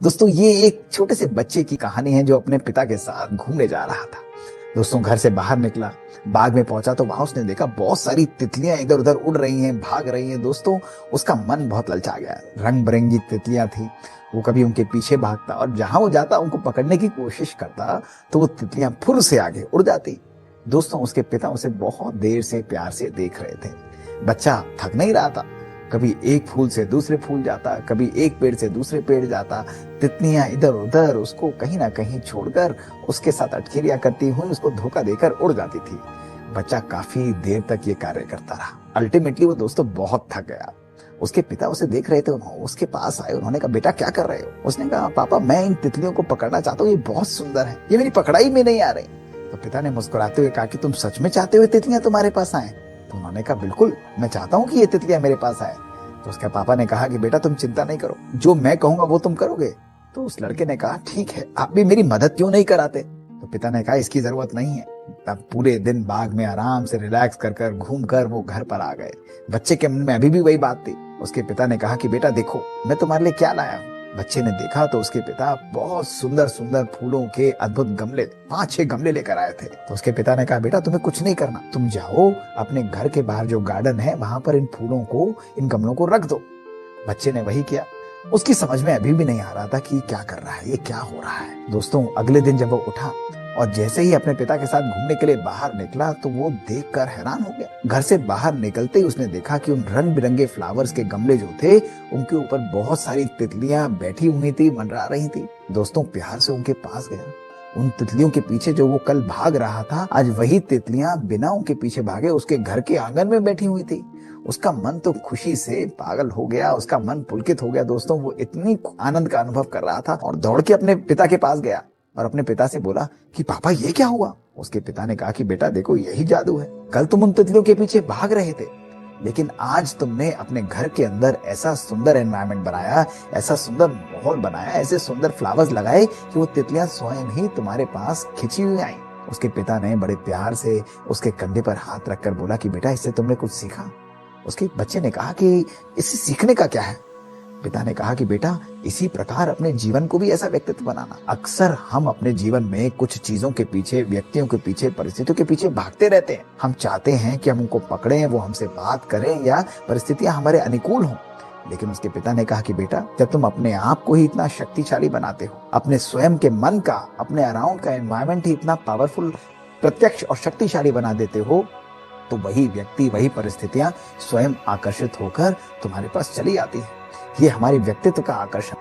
दोस्तों ये एक छोटे से बच्चे की कहानी है जो अपने पिता के साथ घूमने जा रहा था। दोस्तों घर से बाहर निकला, बाग में पहुंचा तो वहां उसने देखा बहुत सारी तितलियां इधर उधर उड़ रही हैं, भाग रही हैं। दोस्तों उसका मन बहुत ललचा गया। रंग बिरंगी तितलियां थी, वो कभी उनके पीछे भागता और जहां वो जाता उनको पकड़ने की कोशिश करता तो वो तितलियां फुर से आगे उड़ जाती। दोस्तों उसके पिता उसे बहुत देर से प्यार से देख रहे थे। बच्चा थक नहीं रहा था, कभी एक फूल से दूसरे फूल जाता, कभी एक पेड़ से दूसरे पेड़ जाता। तितलियां इधर उधर उसको कहीं ना कहीं छोड़कर उसके साथ अटखेलियां करती हुई उसको धोखा देकर उड़ जाती थी। बच्चा काफी देर तक ये कार्य करता रहा। अल्टीमेटली वो दोस्तों बहुत थक गया। उसके पिता उसे देख रहे थे, उसके पास आए। उन्होंने कहा, बेटा क्या कर रहे हो? उसने कहा, पापा मैं इन तितलियों को पकड़ना चाहता हूँ, ये बहुत सुंदर है, ये मेरी पकड़ाई में नहीं आ रही। तो पिता ने मुस्कुराते हुए कहा कि तुम सच में चाहते हो तितलियां तुम्हारे पास आए? तो उन्होंने कहा, बिल्कुल, मैं चाहता हूँ कि ये तितलियां मेरे पास आए। तो उसके पापा ने कहा कि बेटा तुम चिंता नहीं करो, जो मैं कहूंगा वो तुम करोगे? तो उस लड़के ने कहा, ठीक है, आप भी मेरी मदद क्यों नहीं कराते? तो पिता ने कहा, इसकी जरूरत नहीं है। तब पूरे दिन बाग में आराम से रिलैक्स कर घूम कर वो घर पर आ गए। बच्चे के मन में अभी भी वही बात थी। उसके पिता ने कहा कि बेटा देखो मैं तुम्हारे लिए क्या लाया हूँ। बच्चे ने देखा तो उसके पिता बहुत सुंदर सुंदर फूलों के अद्भुत गमले, 5-6 गमले लेकर आए थे। तो उसके पिता ने कहा, बेटा तुम्हें कुछ नहीं करना, तुम जाओ अपने घर के बाहर जो गार्डन है वहां पर इन फूलों को, इन गमलों को रख दो। बच्चे ने वही किया। उसकी समझ में अभी भी नहीं आ रहा था कि क्या कर रहा है, ये क्या हो रहा है। दोस्तों अगले दिन जब वो उठा और जैसे ही अपने पिता के साथ घूमने के लिए बाहर निकला तो वो देखकर हैरान हो गया। घर से बाहर निकलते ही उसने देखा कि उन रंग बिरंगे फ्लावर्स के गमले जो थे उनके ऊपर बहुत सारी तितलियां बैठी हुई थी, मंडरा रही थी। दोस्तों प्यार से उनके पास गया। उन तितलियों के पीछे जो वो कल भाग रहा था, आज वही तितलियां बिना उनके पीछे भागे उसके घर के आंगन में बैठी हुई थी। उसका मन तो खुशी से पागल हो गया, उसका मन पुलकित हो गया। दोस्तों वो इतनी आनंद का अनुभव कर रहा था और दौड़ के अपने पिता के पास गया और अपने पिता से बोला कि पापा ये क्या हुआ? उसके पिता ने कहा कि बेटा देखो यही जादू है। कल तुम उन तितलियों के पीछे भाग रहे थे, लेकिन आज तुमने अपने घर के अंदर ऐसा सुंदर एनवायरनमेंट बनाया, ऐसा सुंदर माहौल बनाया, ऐसे सुंदर फ्लावर्स लगाए कि वो तितलियां स्वयं ही तुम्हारे पास खिंची हुई आई। उसके पिता ने बड़े प्यार से उसके कंधे पर हाथ रखकर बोला कि बेटा इससे तुमने कुछ सीखा? उसके बच्चे ने कहा कि इससे सीखने का क्या है? पिता ने कहा कि बेटा इसी प्रकार अपने जीवन को भी ऐसा व्यक्तित्व बनाना। अक्सर हम अपने जीवन में कुछ चीजों के पीछे, व्यक्तियों के पीछे, परिस्थितियों के पीछे भागते रहते हैं। हम चाहते हैं कि हम उनको पकड़ें, वो हमसे बात करें या परिस्थितियां हमारे अनुकूल हों। लेकिन उसके पिता ने कहा कि बेटा जब तुम अपने आप को ही इतना शक्तिशाली बनाते हो, अपने स्वयं के मन का, अपने अराउंड का एनवायरनमेंट ही इतना पावरफुल, प्रत्यक्ष और शक्तिशाली बना देते हो, तो वही व्यक्ति, वही परिस्थितियां स्वयं आकर्षित होकर तुम्हारे पास चली आती है। ये हमारे व्यक्तित्व का आकर्षण